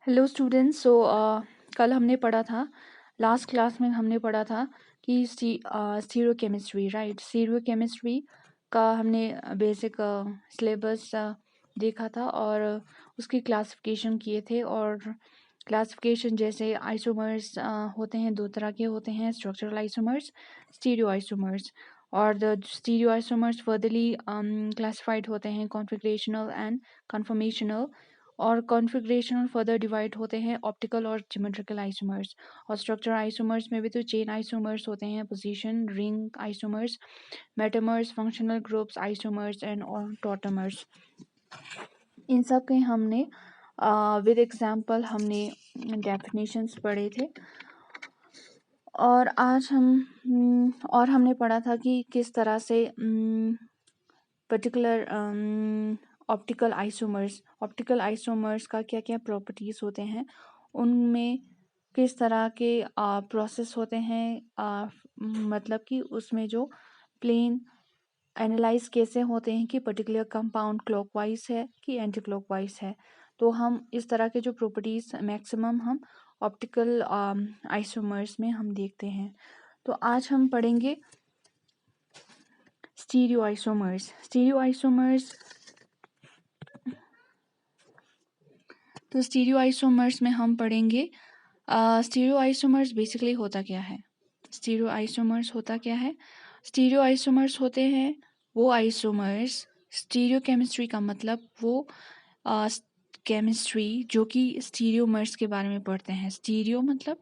Hello students. कल हमने पढ़ा था, लास्ट क्लास में हमने पढ़ा था कि स्टीरियोकेमिस्ट्री, राइट। स्टीरियोकेमिस्ट्री का हमने बेसिक सिलेबस देखा था और उसकी क्लासिफिकेशन किए थे। और क्लासिफिकेशन जैसे आइसोमर्स होते हैं, दो तरह के होते हैं, स्ट्रक्चरल आइसोमर्स, स्टीरियो आइसोमर्स। और the stereo isomers furtherly classified होते हैं कॉन्फिगरेशनल एंड कन्फर्मेशनल। और कॉन्फ़िगरेशनल फर्दर डिवाइड होते हैं ऑप्टिकल और ज्योमेट्रिकल आइसोमर्स। और स्ट्रक्चर आइसोमर्स में भी तो चेन आइसोमर्स होते हैं, position ring isomers, metamers, functional groups isomers and और टॉटमर्स। इन सब के हमने विद एग्जांपल हमने डेफिनेशंस पढ़े थे। और आज और हमने पढ़ा था कि किस तरह से पर्टिकुलर ऑप्टिकल आइसोमर्स का क्या क्या प्रॉपर्टीज़ होते हैं, उनमें किस तरह के प्रोसेस होते हैं, मतलब कि उसमें जो प्लेन एनालाइज कैसे होते हैं कि पर्टिकुलर कंपाउंड क्लॉकवाइज है कि एंटी क्लॉकवाइज है। तो हम इस तरह के जो प्रॉपर्टीज मैक्सिमम हम ऑप्टिकल आइसोमर्स में हम देखते हैं। तो आज हम पढ़ेंगे स्टीरियो आइसोमर्स। तो स्टीरियो आइसोमर्स में हम पढ़ेंगे स्टीरियो आइसोमर्स बेसिकली होता क्या है। स्टीरियो आइसोमर्स होते हैं वो आइसोमर्स। स्टीरियो केमिस्ट्री का मतलब वो केमिस्ट्री जो कि स्टीरियोमर्स के बारे में पढ़ते हैं। स्टीरियो मतलब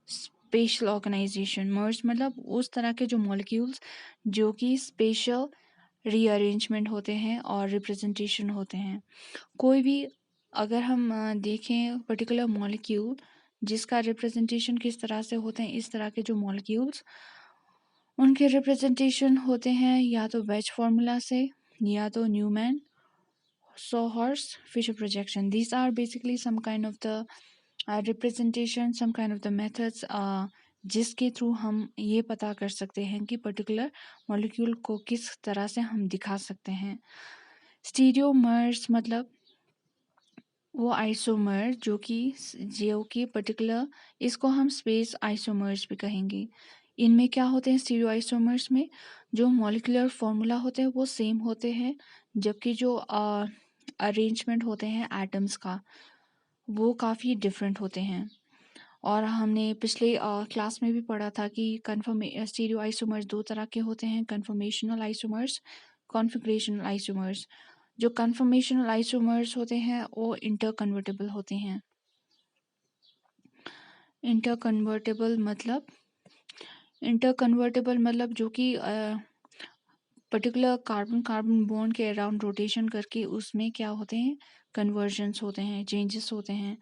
स्पेशल ऑर्गेनाइजेशन, मर्स मतलब उस तरह के जो मॉलिक्यूल्स जो कि स्पेशल रीअरेंजमेंट होते हैं और रिप्रेजेंटेशन होते हैं। कोई भी अगर हम देखें पर्टिकुलर मॉलिक्यूल जिसका रिप्रेजेंटेशन किस तरह से होते हैं, इस तरह के जो मॉलिक्यूल्स उनके रिप्रेजेंटेशन होते हैं या तो वेज फार्मूला से या तो Newman, Sawhorst, Fisher projection. These are basically some kind of the representation, some kind of the methods जिसके थ्रू हम ये पता कर सकते हैं कि पर्टिकुलर मॉलिक्यूल को किस तरह से हम दिखा सकते हैं। स्टीरियोमर्स मतलब वो आइसोमर जो कि पर्टिकुलर, इसको हम स्पेस आइसोमर्स भी कहेंगे। इनमें क्या होते हैं स्टीरियो आइसोमर्स में, जो मॉलिक्यूलर फॉर्मूला होते हैं वो सेम होते हैं, जबकि जो अरेंजमेंट होते हैं एटम्स का वो काफ़ी डिफरेंट होते हैं। और हमने पिछले क्लास में भी पढ़ा था कि स्टीरियो आइसोमर्स दो तरह के होते हैं, कन्फर्मेशनल आइसोमर्स, कॉन्फिगरेशनल आइसोमर्स। जो कन्फर्मेशनल आइसोमर्स होते हैं वो इंटरकन्वर्टेबल होते हैं। इंटरकन्वर्टेबल मतलब जो कि पर्टिकुलर कार्बन बॉन्ड के अराउंड रोटेशन करके उसमें क्या होते हैं, कन्वर्जन्स होते हैं, चेंजेस होते हैं।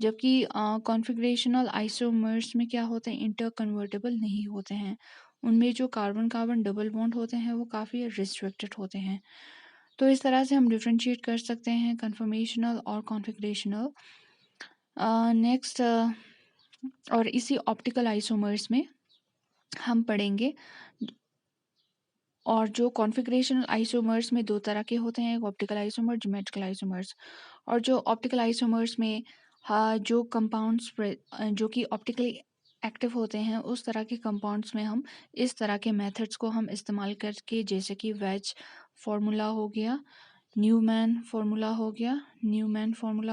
जबकि कॉन्फिगरेशनल आइसोमर्स में क्या होते हैं, इंटरकन्वर्टेबल नहीं होते हैं। उनमें जो कार्बन डबल बॉन्ड होते हैं वो काफ़ी रिस्ट्रिक्टेड होते हैं। तो इस तरह से हम डिफ्रेंशिएट कर सकते हैं कन्फर्मेशनल और कॉन्फिगरेशनल। नेक्स्ट और इसी ऑप्टिकल आइसोमर्स में हम पढ़ेंगे। और जो कॉन्फिगरेशनल आइसोमर्स में दो तरह के होते हैं, ऑप्टिकल आइसोमर, ज्योमेट्रिकल आइसोमर्स। और जो ऑप्टिकल आइसोमर्स में जो कंपाउंड्स जो कि ऑप्टिकली एक्टिव होते हैं, उस तरह के कंपाउंड्स में हम इस तरह के मेथड्स को हम इस्तेमाल करके, जैसे कि वेज फार्मूला हो गया, न्यूमैन फार्मूला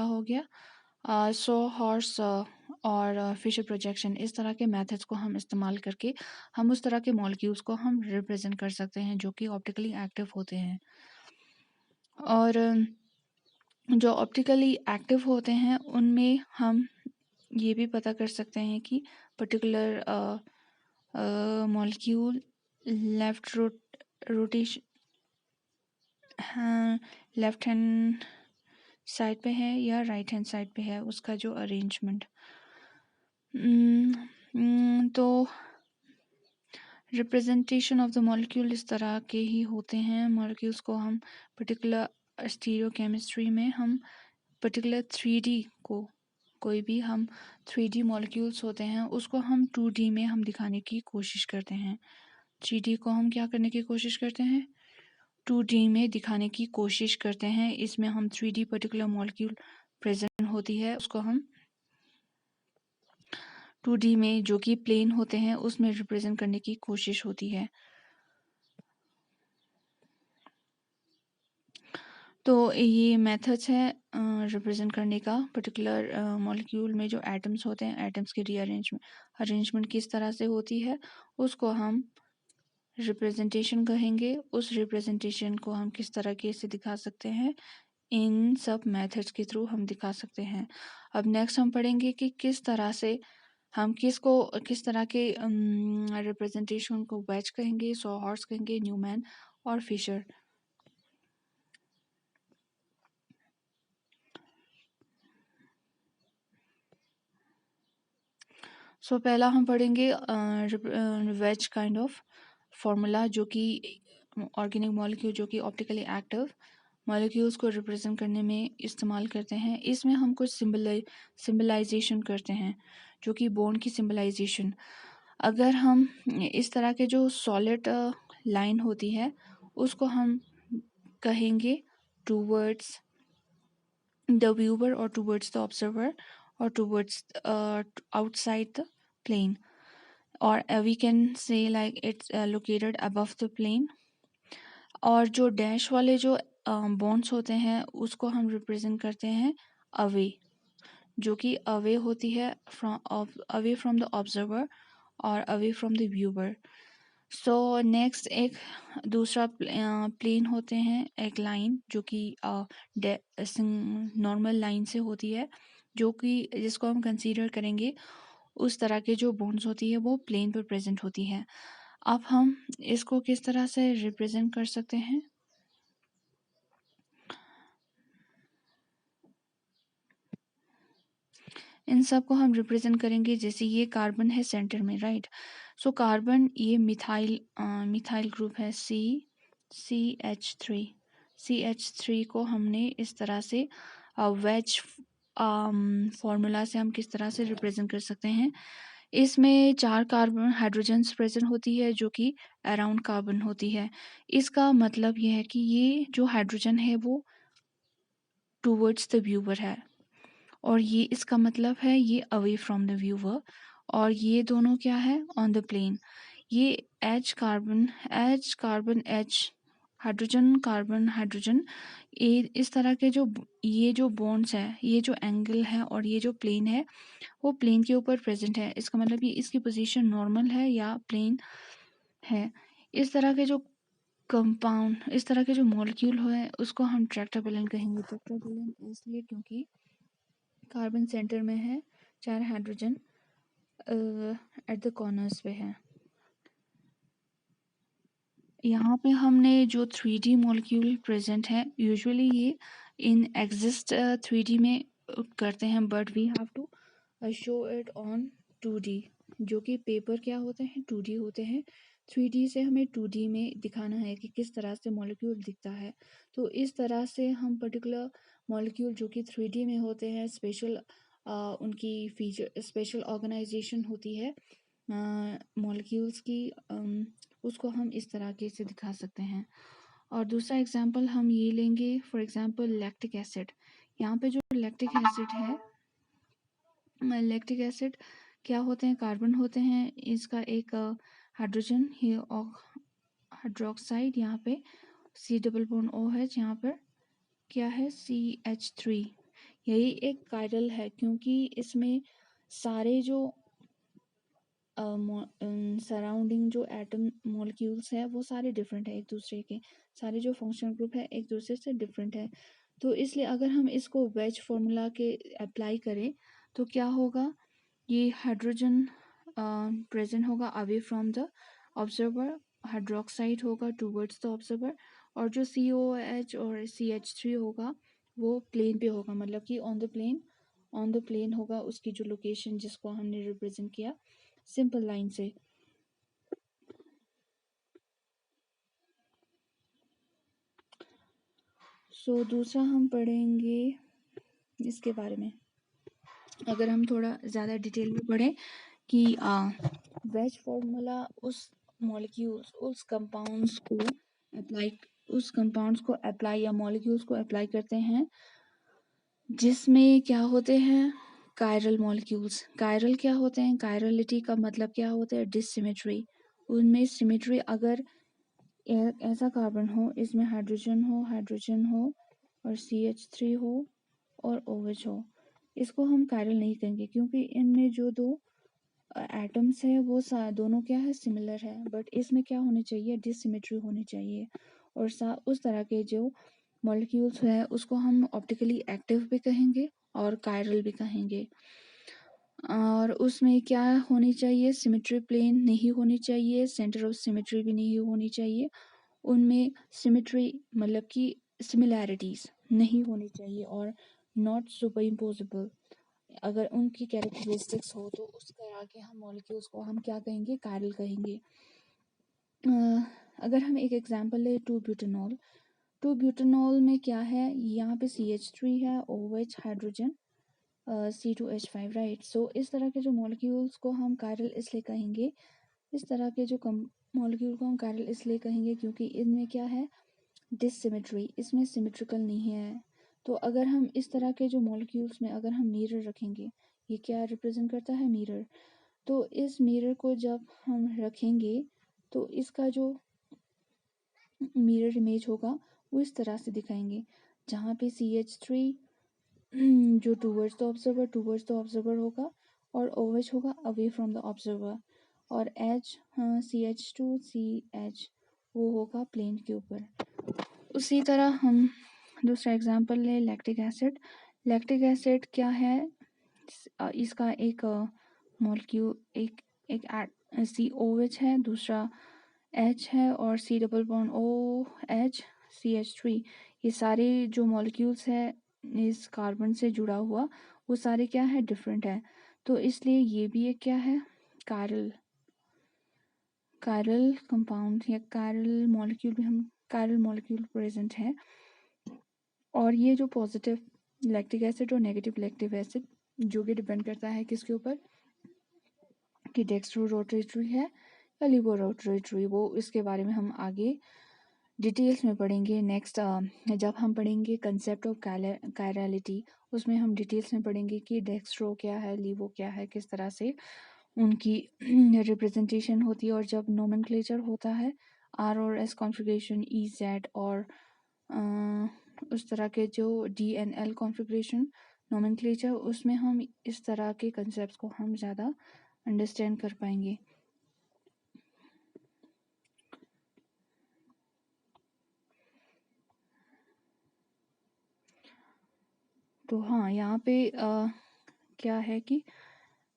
हो गया, सॉहॉर्स और फिशर प्रोजेक्शन, इस तरह के मेथड्स को हम इस्तेमाल करके हम उस तरह के मॉलिक्यूल्स को हम रिप्रेजेंट कर सकते हैं जो कि ऑप्टिकली एक्टिव होते हैं। और जो ऑप्टिकली एक्टिव होते हैं उनमें हम ये भी पता कर सकते हैं कि particular molecule left rotation left hand side पे है या राइट हैंड साइड पे है, उसका जो अरेंजमेंट। तो रिप्रेजेंटेशन ऑफ द मॉलिक्यूल इस तरह के ही होते हैं। मॉलिक्यूल्स को हम पर्टिकुलर स्टीरियो केमिस्ट्री में हम पर्टिकुलर 3D को, कोई भी हम 3D मॉलिक्यूल्स होते हैं उसको हम 2D में हम दिखाने की कोशिश करते हैं। 3D को हम क्या करने की कोशिश करते हैं, 2D में दिखाने की कोशिश करते हैं। इसमें हम 3D पर्टिकुलर मॉलिक्यूल प्रेजेंट होती है उसको हम 2D में जो कि प्लेन होते हैं उसमें रिप्रेजेंट करने की कोशिश होती है। तो ये मेथड्स है रिप्रेजेंट करने का पर्टिकुलर मॉलिक्यूल में जो एटम्स होते हैं, एटम्स की अरेंजमेंट किस तरह से होती है उसको हम रिप्रेजेंटेशन कहेंगे। उस रिप्रेजेंटेशन को हम किस तरीके से दिखा सकते हैं, इन सब मेथड्स के थ्रू हम दिखा सकते हैं। अब नेक्स्ट हम पढ़ेंगे कि किस तरह से हम किस तरह के रिप्रेजेंटेशन को वेज कहेंगे, सॉहॉर्स कहेंगे, न्यूमैन और फिशर। सो पहला हम पढ़ेंगे वेज काइंड ऑफ फार्मूला, जो कि ऑर्गेनिक मॉलिक्यूल जो कि ऑप्टिकली एक्टिव मॉलिक्यूल्स को रिप्रेजेंट करने में इस्तेमाल करते हैं। इसमें हम कुछ सिंबलाइजेशन करते हैं, जो कि बॉन्ड की सिंबलाइजेशन। अगर हम इस तरह के जो सॉलिड लाइन होती है उसको हम कहेंगे टूवर्ड्स द व्यूअर और towards the observer or towards outside the plane, or we can say like it's located above the plane। और जो डैश वाले जो बॉन्ड्स होते हैं उसको हम रिप्रेजेंट करते हैं अवे, जो कि अवे होती है अवे फ्रॉम द ऑब्जर्वर और away from the viewer. So next एक दूसरा प्लेन होते हैं, एक लाइन जो कि नॉर्मल लाइन से होती है, जो कि जिसको हम कंसीडर करेंगे उस तरह के जो बोन्स होती है वो प्लेन पर प्रेजेंट होती है। अब हम इसको किस तरह से रिप्रेजेंट कर सकते हैं, इन सब को हम रिप्रेजेंट करेंगे। जैसे ये कार्बन है सेंटर में, राइट। सो कार्बन ये मिथाइल ग्रुप है CH3 को हमने इस तरह से वेज फॉर्मूला से हम किस तरह से रिप्रेजेंट कर सकते हैं। इसमें 4 कार्बन हाइड्रोजन्स प्रेजेंट होती है जो कि अराउंड कार्बन होती है। इसका मतलब यह है कि ये जो हाइड्रोजन है वो टूवर्ड्स द व्यूअर है, और ये इसका मतलब है ये अवे फ्रॉम द व्यूअर, और ये दोनों क्या है ऑन द प्लेन। ये H carbon H hydrogen hydrogen, ये इस तरह के ये जो बॉन्ड्स है, ये जो एंगल है और ये जो प्लेन है वो प्लेन के ऊपर प्रेजेंट है। इसका मतलब ये इसकी पोजीशन नॉर्मल है या प्लेन है। इस तरह के जो कंपाउंड, इस तरह के जो मॉलिक्यूल है उसको हम ट्रैक्टाबिलन कहेंगे। ट्रैक्टाबिलन इसलिए क्योंकि कार्बन सेंटर में है, 4 हाइड्रोजन एट द कॉर्नर्स पे है। यहाँ पे हमने जो 3D मॉलिक्यूल प्रेजेंट है, यूजुअली ये इन एग्जिस्ट 3D में करते हैं, but we have to show it on 2D, जो कि पेपर क्या होते हैं 2D होते हैं। 3D से हमें 2D में दिखाना है कि किस तरह से मॉलिक्यूल दिखता है। तो इस तरह से हम पर्टिकुलर मॉलिक्यूल जो कि 3D में होते हैं, स्पेशल उनकी फीचर स्पेशल ऑर्गेनाइजेशन होती है मॉलिक्यूल्स की, उसको हम इस तरह के से दिखा सकते हैं। और दूसरा एग्जांपल हम ये लेंगे, फॉर एग्जांपल लैक्टिक एसिड। यहाँ पे जो लैक्टिक एसिड है, लैक्टिक एसिड क्या होते हैं, कार्बन होते हैं, इसका एक हाइड्रोजन हाइड्रोक्साइड, यहाँ पे C+O यहाँ पर क्या है CH3। यही एक कायरल है क्योंकि इसमें सारे जो सराउंडिंग जो एटम मॉलिक्यूल्स है वो सारे डिफरेंट है एक दूसरे के, सारे जो फंक्शनल ग्रुप है एक दूसरे से डिफरेंट है। तो इसलिए अगर हम इसको वेज फार्मूला के अप्लाई करें तो क्या होगा, ये हाइड्रोजन प्रेजेंट होगा away from the observer, hydroxide होगा टूवर्ड्स द ऑब्जर्वर, और जो COH और CH3 होगा वो प्लेन पे होगा, मतलब कि ऑन द प्लेन होगा उसकी जो लोकेशन जिसको हमने रिप्रेजेंट किया सिंपल लाइन से। सो दूसरा हम पढ़ेंगे इसके बारे में, अगर हम थोड़ा ज़्यादा डिटेल में पढ़ें कि वेज फार्मूला उस मॉलिक्यूल्स उस कंपाउंड्स को अप्लाई या मॉलिक्यूल्स को अप्लाई करते हैं जिसमें क्या होते हैं, कायरल मॉलिक्यूल्स। कायरल क्या होते हैं? कायरलिटी का मतलब क्या होता है? डिसिमेट्री। उनमें सिमेट्री, अगर ऐसा कार्बन हो, इसमें हाइड्रोजन हो और CH3 हो और OH हो, इसको हम कायरल नहीं कहेंगे, क्योंकि इनमें जो दो एटम्स है वो दोनों क्या है? सिमिलर है। बट इसमें क्या होनी चाहिए? डिसिमेट्री होनी चाहिए। और उस तरह के जो मॉलिक्यूल्स है उसको हम ऑप्टिकली एक्टिव भी कहेंगे और कायरल भी कहेंगे। और उसमें क्या होनी चाहिए? सिमेट्री प्लेन नहीं होनी चाहिए, सेंटर ऑफ सिमेट्री भी नहीं होनी चाहिए। उनमें सिमेट्री मतलब कि सिमिलैरिटीज नहीं होनी चाहिए और नॉट सुपर इम्पोजिबल। अगर उनकी कैरेक्टरिस्टिक्स हो तो उस तरह के हम मॉलिक्यूल्स को हम क्या कहेंगे? कायरल कहेंगे। अगर हम एक एग्जांपल ले, 2 ब्यूटेनॉल। 2 ब्यूटेनॉल में क्या है? यहाँ पे CH3 है, OH हाइड्रोजन, C2H5, राइट। सो इस तरह के जो मॉलिक्यूल्स को हम कायरल इसलिए कहेंगे, इस तरह के जो मॉलिक्यूल को हम कायरल इसलिए कहेंगे क्योंकि इनमें क्या है? डिसिमेट्री, इसमें सिमेट्रिकल नहीं है। तो अगर हम इस तरह के जो मॉलिक्यूल्स में अगर हम मिरर रखेंगे, ये क्या रिप्रेजेंट करता है? मिरर। तो इस मिरर को जब हम रखेंगे तो इसका जो मिरर इमेज होगा वो इस तरह से दिखाएंगे, जहाँ पे CH3 जो टूवर्ड्स द ऑब्जर्वर होगा और OH होगा अवे फ्रॉम द ऑब्जर्वर, और H, CH2CH वो होगा प्लेन के ऊपर। उसी तरह हम दूसरा एग्जांपल ले, लैक्टिक एसिड। लैक्टिक एसिड क्या है? इसका एक मॉलिक्यूल एक एक COH है, दूसरा H है और C double bond OH CH3। ये सारे जो मॉलिक्यूल्स है इस कार्बन से जुड़ा हुआ, वो सारे क्या है? डिफरेंट है। तो इसलिए ये भी एक क्या है? कायरल कायरल कंपाउंड या कायरल मॉलिक्यूल भी हम कायरल मॉलिक्यूल प्रेजेंट है। और ये जो पॉजिटिव लैक्टिक एसिड और नेगेटिव लैक्टिक एसिड, जो कि डिपेंड करता है किसके ऊपर? कि डेक्स्ट्रो रोटेटरी है या लिबो रोटेटरी। वो इसके बारे में हम आगे डिटेल्स में पढ़ेंगे। नेक्स्ट जब हम पढ़ेंगे कंसेप्ट ऑफ कायरलिटी, उसमें हम डिटेल्स में पढ़ेंगे कि डेक्स्ट्रो क्या है, लिबो क्या है, किस तरह से उनकी रिप्रेजेंटेशन होती है। और जब नोमेनक्लेचर होता है R और S कॉन्फ़िगरेशन, EZ और उस तरह के जो DNL कॉन्फ़िगरेशन नोमेनक्लेचर, उसमें हम इस तरह के कंसेप्ट को हम ज़्यादा अंडरस्टैंड कर पाएंगे। तो हाँ, यहाँ पे क्या है कि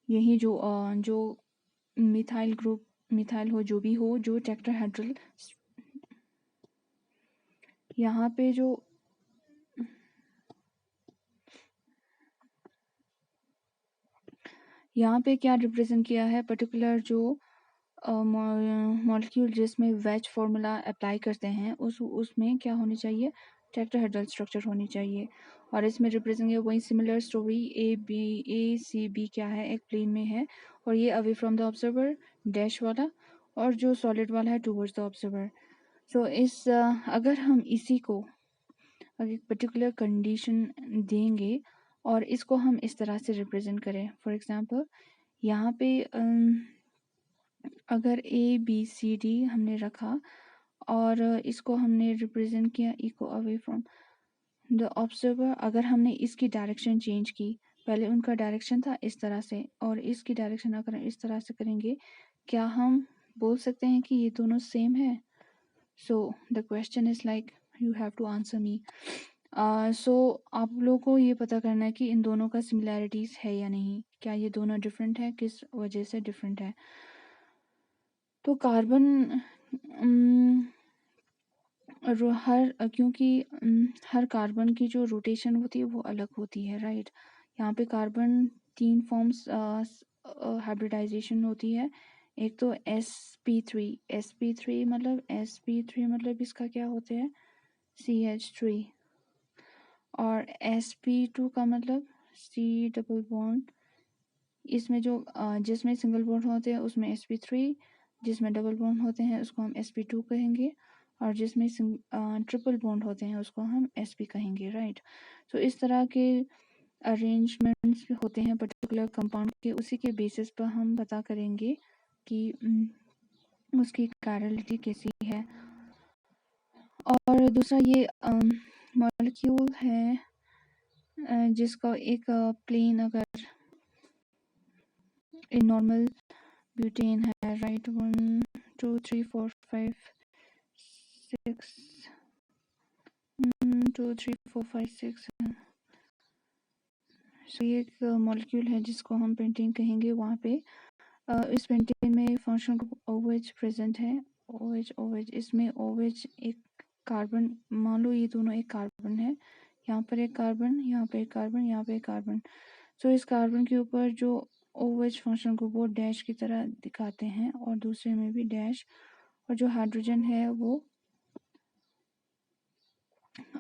यही जो मिथाइल ग्रुप, मिथाइल हो, जो भी हो, जो टेट्राहेड्रल, यहाँ पे जो यहाँ पे क्या रिप्रेजेंट किया है? पर्टिकुलर जो मॉलिक्यूल जिसमें वेज फॉर्मूला अप्लाई करते हैं, उसमें क्या होनी चाहिए? टेट्राहेड्रल स्ट्रक्चर होनी चाहिए। और इसमें रिप्रेजेंट किया वही similar story, A C B क्या है? एक प्लेन में है और ये away from the observer dash वाला, और जो सॉलिड वाला है टूवर्ड्स द ऑब्जर्वर। सो इस अगर हम इसी को अगर एक पर्टिकुलर कंडीशन देंगे और इसको हम इस तरह से रिप्रेजेंट करें, फॉर एग्जांपल यहाँ पे अगर ABCD हमने रखा और इसको हमने रिप्रेजेंट किया echo away from the observer, अगर हमने इसकी डायरेक्शन चेंज की, पहले उनका डायरेक्शन था इस तरह से और इसकी डायरेक्शन अगर इस तरह से करेंगे, क्या हम बोल सकते हैं कि ये दोनों सेम है? So the question is like you have to answer me. सो आप लोगों को ये पता करना है कि इन दोनों का सिमिलैरिटीज है या नहीं, क्या ये दोनों डिफरेंट है, किस वजह से डिफरेंट है। तो कार्बन क्योंकि हर कार्बन की जो रोटेशन होती है वो अलग होती है, राइट। यहाँ पे कार्बन 3 फॉर्म्स हाइब्रिडाइजेशन होती है। एक तो sp3 मतलब इसका क्या होते हैं? CH3। और sp2 का मतलब C डबल बॉन्ड, इसमें जो जिसमें सिंगल बॉन्ड होते हैं उसमें sp3, जिसमें डबल बॉन्ड होते हैं उसको हम sp2 कहेंगे, और जिसमें ट्रिपल बॉन्ड होते हैं उसको हम sp कहेंगे, राइट। तो इस तरह के अरेंजमेंट्स होते हैं पर्टिकुलर कंपाउंड के, उसी के बेसिस पर हम पता करेंगे कि उसकी कायरलिटी कैसी है। और दूसरा ये मॉलिक्यूल है जिसका एक प्लेन अगर नॉर्मल ब्यूटेन है, राइट, 1 2 3 4 5 6 2 3 4 5 6 है। सो ये एक मॉलिक्यूल है जिसको हम पेंटेन कहेंगे। वहाँ पे इस पेंटेन में फंक्शन ग्रुप OH प्रेजेंट है। OH इसमें OH एक कार्बन, मान लो ये दोनों एक कार्बन है, यहाँ पर एक कार्बन, यहाँ पे एक कार्बन, यहाँ पे एक कार्बन। सो इस कार्बन के ऊपर जो OH फंक्शन ग्रुप वो डैश की तरह दिखाते हैं और दूसरे में भी डैश, और जो हाइड्रोजन है वो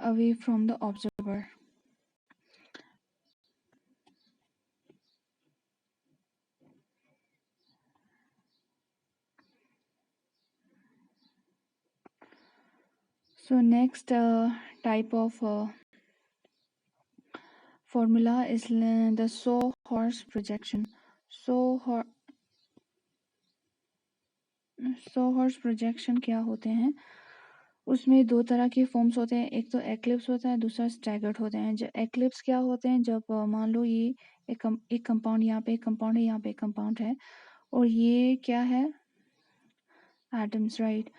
away from the observer. So next type of formula is the Sawhorse projection. Sawhorse projection क्या होते हैं? उसमें दो तरह के फॉर्म्स होते हैं, एक तो एक्लिप्स होता है, दूसरा स्टैगर्ड होते हैं। जब एक्लिप्स क्या होते हैं, जब मान लो ये एक कंपाउंड, यहाँ पे एक कंपाउंड है, यहाँ पे एक कंपाउंड है, और ये क्या है, एटम्स, राइट।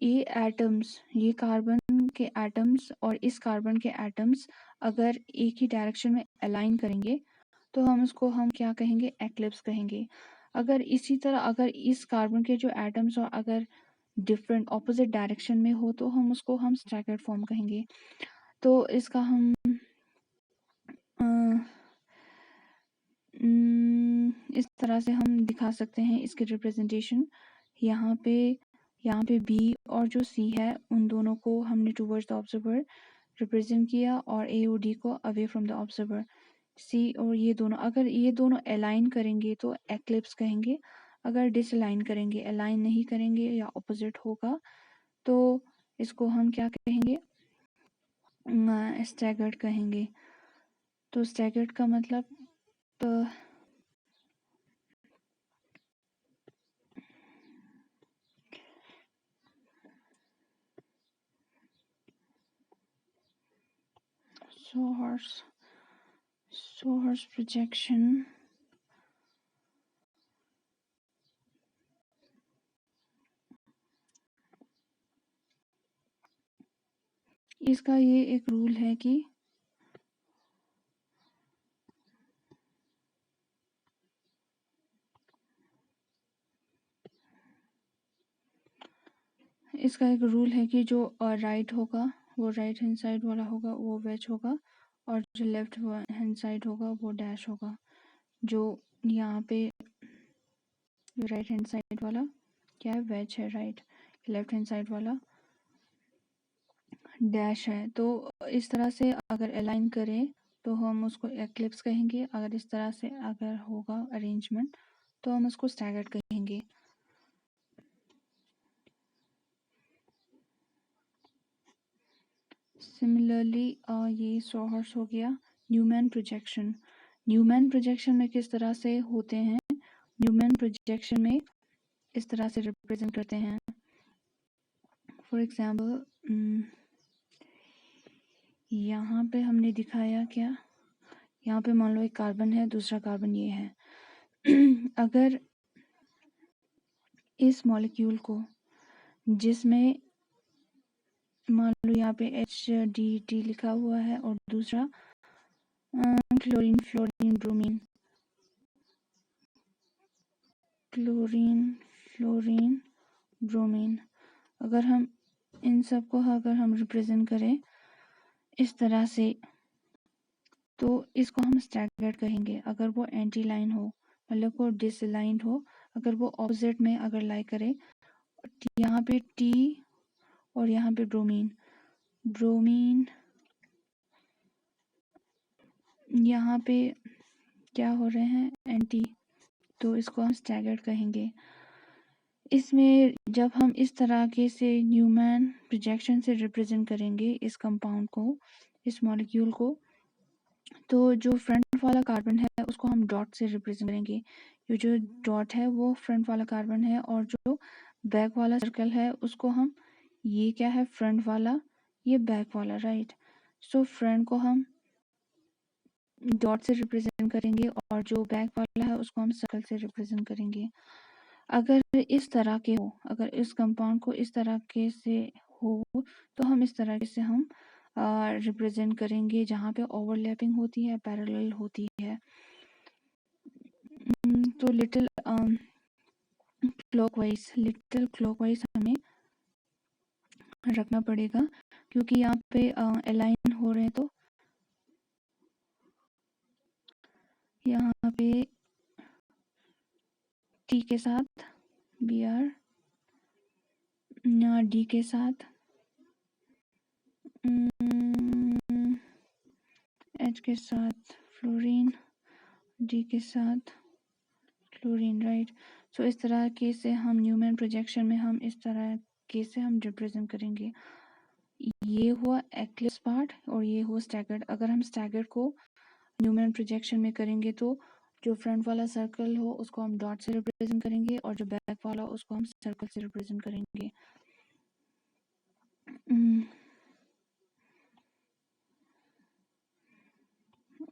ये एटम्स, ये कार्बन के एटम्स और इस कार्बन के एटम्स अगर एक ही डायरेक्शन में अलाइन करेंगे तो हम क्या कहेंगे, एक्लिप्स कहेंगे। अगर इसी तरह अगर इस कार्बन के जो एटम्स और अगर डिफरेंट ऑपोजिट डायरेक्शन में हो तो हम स्टैगर्ड फॉर्म कहेंगे। तो इसका हम इस तरह से हम दिखा सकते हैं इसके रिप्रेजेंटेशन। यहाँ पे बी और जो सी है उन दोनों को हमने टूवर्ड्स द ऑब्जर्वर रिप्रेजेंट किया और ए और डी को अवे फ्रॉम द ऑब्जर्वर। सी और ये दोनों, अगर ये दोनों अलाइन करेंगे तो एक्लिप्स कहेंगे, अगर डिसअलाइन करेंगे, अलाइन नहीं करेंगे या ऑपोजिट होगा तो इसको हम क्या कहेंगे, स्टैगर्ड कहेंगे। तो स्टैगर्ड का मतलब Sawhorse projection इसका ये एक रूल है कि जो राइट होगा वो राइट हैंड साइड वाला होगा वो वेज होगा, और जो लेफ्ट हैंड साइड होगा वो डैश होगा। जो यहाँ पे राइट हैंड साइड वाला क्या है, वेज है, राइट। लेफ्ट हैंड साइड वाला डैश है। तो इस तरह से अगर अलाइन करें तो हम उसको एक्लिप्स कहेंगे, अगर इस तरह से अगर होगा अरेंजमेंट तो हम उसको स्टैगर्ड कहेंगे। सिमिलरली ये सॉहर्स हो गया। न्यूमैन प्रोजेक्शन में किस तरह से होते हैं, न्यूमैन प्रोजेक्शन में इस तरह से रिप्रेजेंट करते हैं। फॉर एग्जाम्पल यहाँ पे हमने दिखाया क्या, यहाँ पे मान लो एक कार्बन है, दूसरा कार्बन ये है। अगर इस मॉलिक्यूल को, जिसमें मान लो यहाँ पे HDT लिखा हुआ है और दूसरा क्लोरीन फ्लोरीन ब्रोमीन, अगर हम इन सब को अगर हम रिप्रेजेंट करें इस तरह से तो इसको हम स्टैगर्ड कहेंगे। अगर वो एंटी लाइन हो, मतलब वो डिसलाइंड हो, अगर वो ऑपोजिट में अगर लाई करे, यहाँ पे T और यहाँ पे ब्रोमीन यहाँ पे क्या हो रहे हैं, एंटी, तो इसको हम स्टैगर्ड कहेंगे। इसमें जब हम इस तरह के से न्यूमैन प्रोजेक्शन से रिप्रेजेंट करेंगे इस कंपाउंड को, इस मॉलिक्यूल को, तो जो फ्रंट फ्रंट वाला कार्बन है उसको हम डॉट से रिप्रेजेंट करेंगे। ये जो डॉट है वो फ्रंट वाला कार्बन है और जो बैक वाला सर्कल है उसको हम, ये क्या है फ्रंट वाला, ये बैक वाला, राइट। सो फ्रंट को हम डॉट से रिप्रेजेंट करेंगे और जो बैक वाला है उसको हम सर्कल से रिप्रेजेंट करेंगे। अगर इस तरह के हो, अगर इस कंपाउंड को इस तरह के से हो तो हम इस तरह से हम रिप्रेजेंट करेंगे जहाँ पे ओवरलैपिंग होती है, पैरेलल होती है। तो लिटिल क्लॉकवाइज हमें रखना पड़ेगा क्योंकि यहाँ पे अलाइन हो रहे हैं। तो यहाँ पे टी के साथ Br, डी के साथ H के साथ फ्लोरीन, डी के साथ क्लोरीन, राइट। सो इस तरह के से हम न्यूमैन प्रोजेक्शन में हम इस तरह के से हम रिप्रेजेंट करेंगे। ये हुआ एक्लिप्स पार्ट और ये हुआ स्टैगर्ड। अगर हम स्टैगर्ड को न्यूमैन प्रोजेक्शन में करेंगे तो जो फ्रंट वाला सर्कल हो उसको हम डॉट से रिप्रेजेंट करेंगे और जो बैक वाला उसको हम सर्कल से रिप्रेजेंट करेंगे।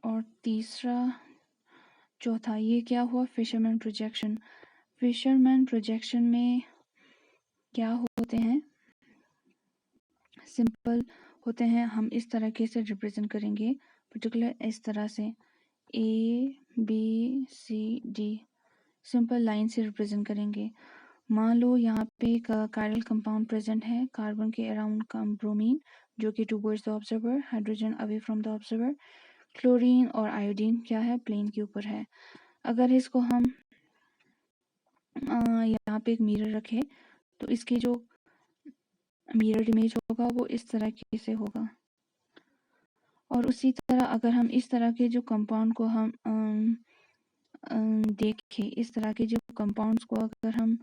और चौथा ये क्या हुआ, फिशरमैन प्रोजेक्शन। फिशरमैन प्रोजेक्शन में क्या होते हैं, सिंपल होते हैं। हम इस तरह के से रिप्रेजेंट करेंगे, पर्टिकुलर इस तरह से ABCD सिंपल लाइन से रिप्रेजेंट करेंगे। मान लो यहाँ पे एक कायरल कंपाउंड प्रेजेंट है, कार्बन के अराउंड ब्रोमीन जो कि towards the observer, hydrogen away from the observer, chlorine और आयोडीन क्या है प्लेन के ऊपर है। अगर इसको हम यहाँ पे एक मिरर रखे तो इसकी जो मिरर इमेज होगा वो इस तरह के से होगा। और उसी तरह अगर हम इस तरह के जो कंपाउंड को हम देखें, इस तरह के जो कंपाउंड्स को अगर हम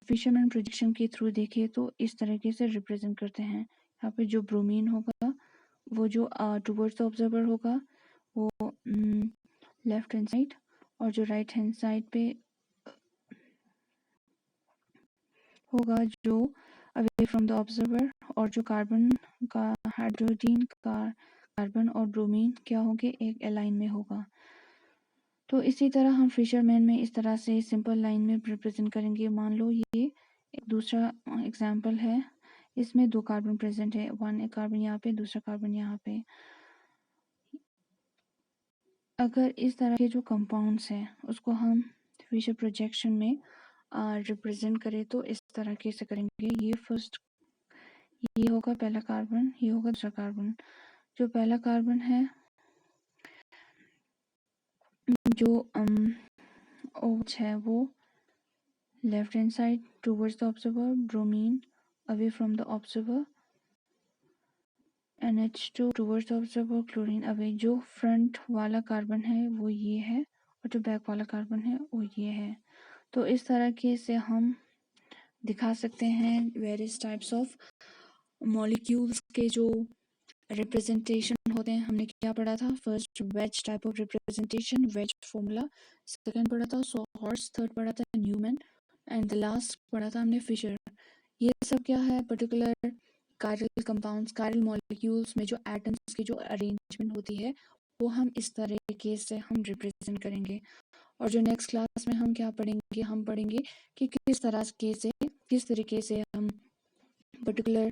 फिशरमैन प्रोजेक्शन के थ्रू देखें तो इस तरीके से रिप्रेजेंट करते हैं। यहाँ पे जो ब्रोमीन होगा वो जो टुवर्ड्स द ऑब्जर्वर होगा वो लेफ्ट हैंड साइड, और जो राइट हैंड साइड पे होगा जो अवे फ्रॉम द ऑब्जर्वर, और जो कार्बन का हाइड्रोजन का कार्बन और ब्रोमीन क्या होंगे एक अलाइन में होगा। तो इसी तरह हम फिशरमैन में इस तरह से सिंपल लाइन में रिप्रेजेंट करेंगे। मान लो ये एक दूसरा एग्जांपल है, इसमें 2 कार्बन प्रेजेंट है, एक कार्बन यहाँ पे दूसरा कार्बन यहाँ पे। अगर इस तरह के जो कंपाउंड्स हैं उसको हम फिशर प्रोजेक्शन में रिप्रेजेंट करें तो इस तरह के से करेंगे। ये होगा पहला कार्बन, ये होगा दूसरा कार्बन। जो पहला कार्बन है जो OH है वो left hand side towards the observer, bromine away from the observer, NH2 towards the observer, chlorine away. जो फ्रंट वाला कार्बन है वो ये है और जो बैक वाला कार्बन है वो ये है। तो इस तरह के से हम दिखा सकते हैं वेरियस टाइप्स ऑफ मॉलिक्यूल्स के जो रिप्रेजेंटेशन होते हैं। हमने क्या पढ़ा था, first wedge type of representation, wedge formula, second पढ़ा था सॉहर्स, थर्ड पढ़ा था न्यूमैन, एंड द लास्ट पढ़ा था हमने फिशर। ये सब क्या है, particular chiral compounds, chiral molecules में जो एटम्स की जो अरेंजमेंट होती है वो हम इस तरीके से हम रिप्रेजेंट करेंगे। और जो नेक्स्ट क्लास में हम क्या पढ़ेंगे, हम पढ़ेंगे कि किस तरीके से हम पर्टिकुलर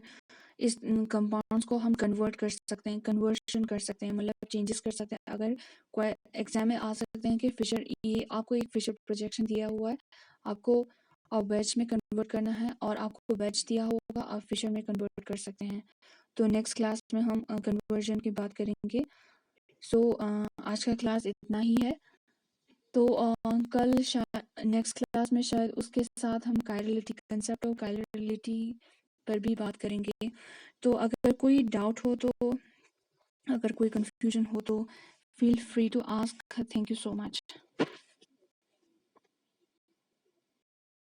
इस कंपाउंड्स को हम कन्वर्ट कर सकते हैं, कन्वर्शन कर सकते हैं, मतलब चेंजेस कर सकते हैं। अगर कोई एग्जाम में आ सकते हैं कि फिशर, ये आपको एक फिशर प्रोजेक्शन दिया हुआ है, आपको वेज में कन्वर्ट करना है और आपको वेज दिया होगा, आप फिशर में कन्वर्ट कर सकते हैं। तो नेक्स्ट क्लास में हम कन्वर्जन की बात करेंगे। सो आज का क्लास इतना ही है। तो कल नेक्स्ट क्लास में शायद उसके साथ हम कायरलिटी, कंसेप्ट ऑफ कायरलिटी पर भी बात करेंगे। तो अगर कोई डाउट हो तो, अगर कोई कंफ्यूजन हो तो feel free to ask. Thank you so much.